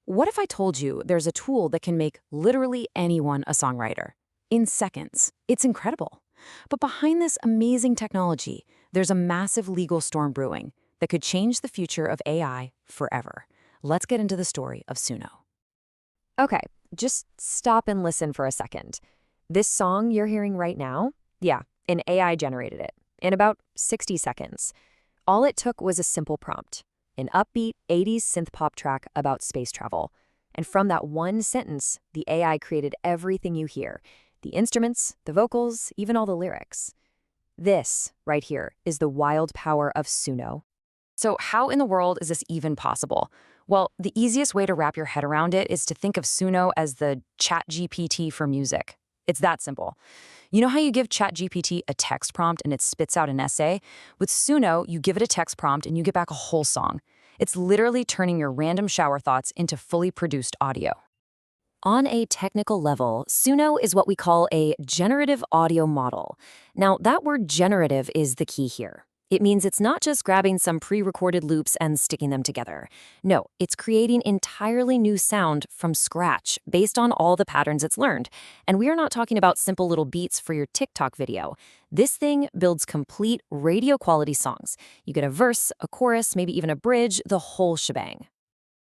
What if I told you there's a tool that can make literally anyone a songwriter? In seconds. It's incredible. But behind this amazing technology, there's a massive legal storm brewing that could change the future of AI forever. Let's get into the story of Suno. Okay, just stop and listen for a second. This song you're hearing right now, yeah, an AI generated it in about 60 seconds. All it took was a simple prompt, an upbeat 80s synth pop track about space travel. And from that one sentence, the AI created everything you hear, the instruments, the vocals, even all the lyrics. This, right here, is the wild power of Suno. So how in the world is this even possible? Well, the easiest way to wrap your head around it is to think of Suno as the ChatGPT for music. It's that simple. You know how you give ChatGPT a text prompt and it spits out an essay? With Suno, you give it a text prompt and you get back a whole song. It's literally turning your random shower thoughts into fully produced audio. On a technical level, Suno is what we call a generative audio model. Now, that word generative is the key here. It means it's not just grabbing some pre-recorded loops and sticking them together. No, it's creating entirely new sound from scratch based on all the patterns it's learned. And we are not talking about simple little beats for your TikTok video. This thing builds complete radio-quality songs. You get a verse, a chorus, maybe even a bridge, the whole shebang.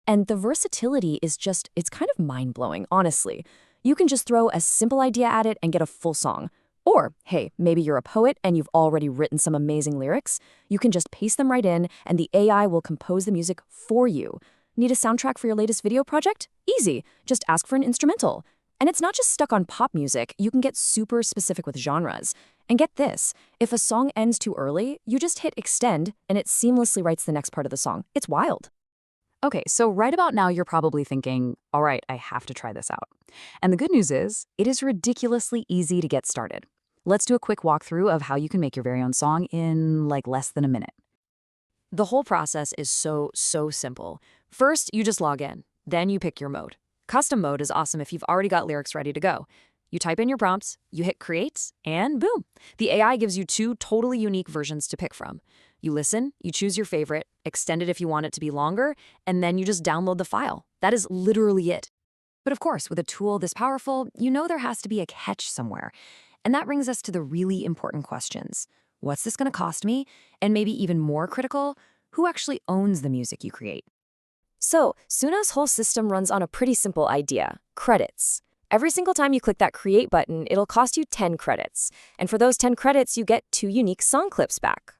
And the versatility is it's kind of mind-blowing, honestly. You can just throw a simple idea at it and get a full song. Or, hey, maybe you're a poet and you've already written some amazing lyrics. You can just paste them right in and the AI will compose the music for you. Need a soundtrack for your latest video project? Easy. Just ask for an instrumental. And it's not just stuck on pop music. You can get super specific with genres. And get this, if a song ends too early, you just hit extend and it seamlessly writes the next part of the song. It's wild. Okay, so right about now you're probably thinking, all right, I have to try this out. And the good news is, it is ridiculously easy to get started. Let's do a quick walkthrough of how you can make your very own song in like less than a minute. The whole process is so simple. First, you just log in. Then you pick your mode. Custom mode is awesome if you've already got lyrics ready to go. You type in your prompts, you hit create, and boom. The AI gives you two totally unique versions to pick from. You listen, you choose your favorite, extend it if you want it to be longer, and then you just download the file. That is literally it. But of course, with a tool this powerful, you know there has to be a catch somewhere. And that brings us to the really important questions. What's this going to cost me? And maybe even more critical, who actually owns the music you create? So, Suno's whole system runs on a pretty simple idea, credits. Every single time you click that create button, it'll cost you 10 credits. And for those 10 credits, you get 2 unique song clips back.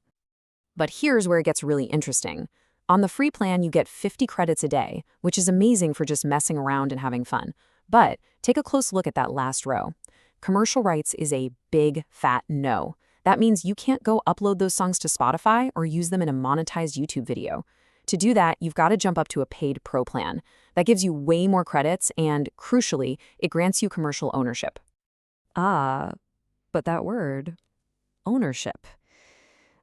But here's where it gets really interesting. On the free plan, you get 50 credits a day, which is amazing for just messing around and having fun. But take a close look at that last row. Commercial rights is a big, fat no. That means you can't go upload those songs to Spotify or use them in a monetized YouTube video. To do that, you've got to jump up to a paid pro plan. That gives you way more credits and, crucially, it grants you commercial ownership. Ah, but that word, ownership.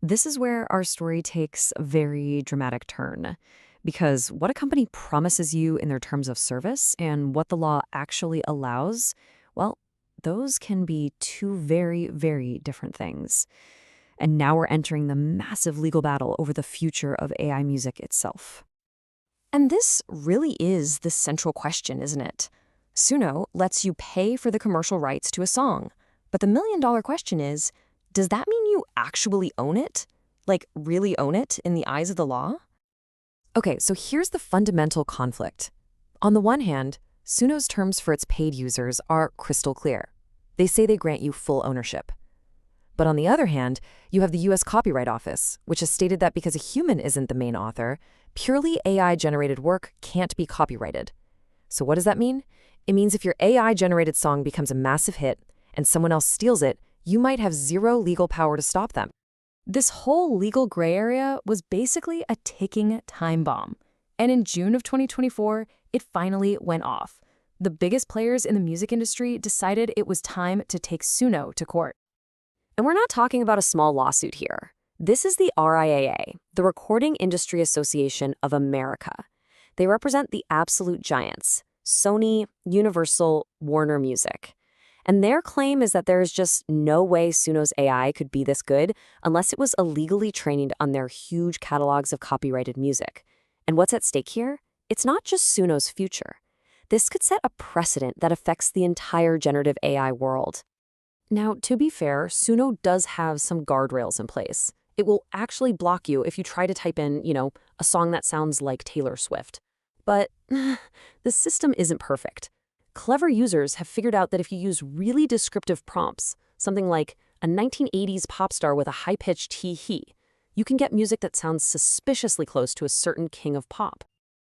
This is where our story takes a very dramatic turn. Because what a company promises you in their terms of service and what the law actually allows, well, those can be two very, very different things. And now we're entering the massive legal battle over the future of AI music itself. And this really is the central question, isn't it? Suno lets you pay for the commercial rights to a song. But the million-dollar question is, does that mean you actually own it? Like, really own it in the eyes of the law? Okay, so here's the fundamental conflict. On the one hand, Suno's terms for its paid users are crystal clear. They say they grant you full ownership. But on the other hand, you have the US Copyright Office, which has stated that because a human isn't the main author, purely AI-generated work can't be copyrighted. So what does that mean? It means if your AI-generated song becomes a massive hit and someone else steals it, you might have zero legal power to stop them. This whole legal gray area was basically a ticking time bomb. And in June of 2024, it finally went off. The biggest players in the music industry decided it was time to take Suno to court. And we're not talking about a small lawsuit here. This is the RIAA, the Recording Industry Association of America. They represent the absolute giants, Sony, Universal, Warner Music. And their claim is that there is just no way Suno's AI could be this good unless it was illegally trained on their huge catalogs of copyrighted music. And what's at stake here? It's not just Suno's future. This could set a precedent that affects the entire generative AI world. Now, to be fair, Suno does have some guardrails in place. It will actually block you if you try to type in, a song that sounds like Taylor Swift. But the system isn't perfect. Clever users have figured out that if you use really descriptive prompts, something like a 1980s pop star with a high-pitched hee-hee, you can get music that sounds suspiciously close to a certain king of pop.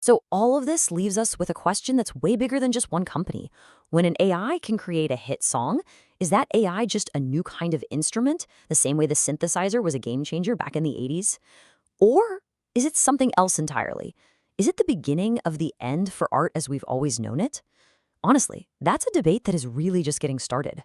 So all of this leaves us with a question that's way bigger than just one company. When an AI can create a hit song, is that AI just a new kind of instrument, the same way the synthesizer was a game changer back in the 80s? Or is it something else entirely? Is it the beginning of the end for art as we've always known it? Honestly, that's a debate that is really just getting started.